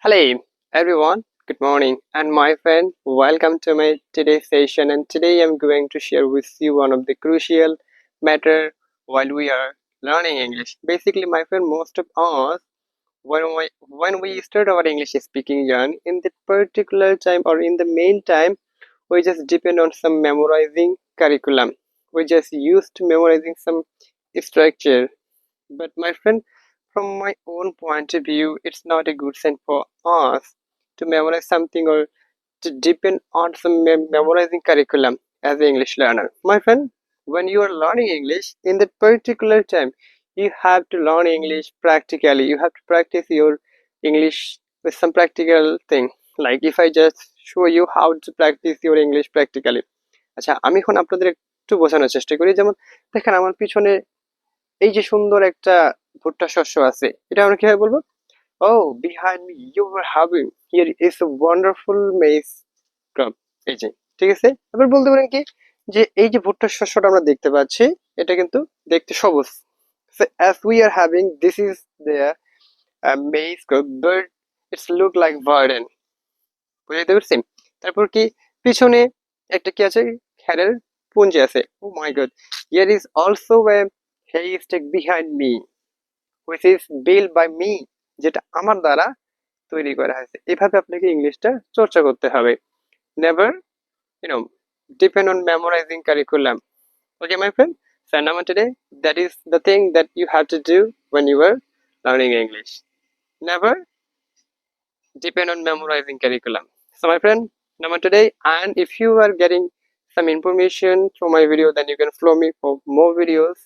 Hello everyone, good morning and my friend, welcome to my today's session and today I'm going to share with you one of the crucial matter while we are learning English. Basically my friend, most of us when we start our English speaking journey in that particular time or in the main time we just depend on some memorizing curriculum. We just used to memorizing some structure, but my friend, from my own point of view, it's not a good sign for us to memorize something or to depend on some memorizing curriculum as an English learner. My friend, when you are learning English in that particular time, you have to learn English practically. You have to practice your English with some practical thing. Like if I just show you how to practice your English practically. আচ্ছা আমি এখন আপনাদের একটু বোঝানোর চেষ্টা করি যেমন দেখেন আমার পিছনে এই যে সুন্দর একটা ভুট্টা শস্য আছে এটা আমরা কিভাবে বলবো Oh, behind me you were having here is a wonderful maize crop এই যে ঠিক আছে এবার বলতে পারেন কি যে এই যে ভুট্টার শস্যটা আমরা দেখতে পাচ্ছি এটা কিন্তু দেখতে সবুজ so as we are having this is the maize crop but it's look like garden বুঝতে পারছেন তারপর কি পিছনে একটা কি আছে খেরের পুঞ্জি আছে oh my god here is also a haystack behind me which is built by me যেটা আমার দ্বারা তৈরি করা হয়েছে এভাবে আপনাকে ইংলিশটা চর্চা করতে হবে never you know depend on memorizing curriculum. Okay my friend, so now today that is the thing that you have to do when you are learning English. Never depend on memorizing curriculum. So my friend, number today, and if you are getting some information from my video then you can follow me for more videos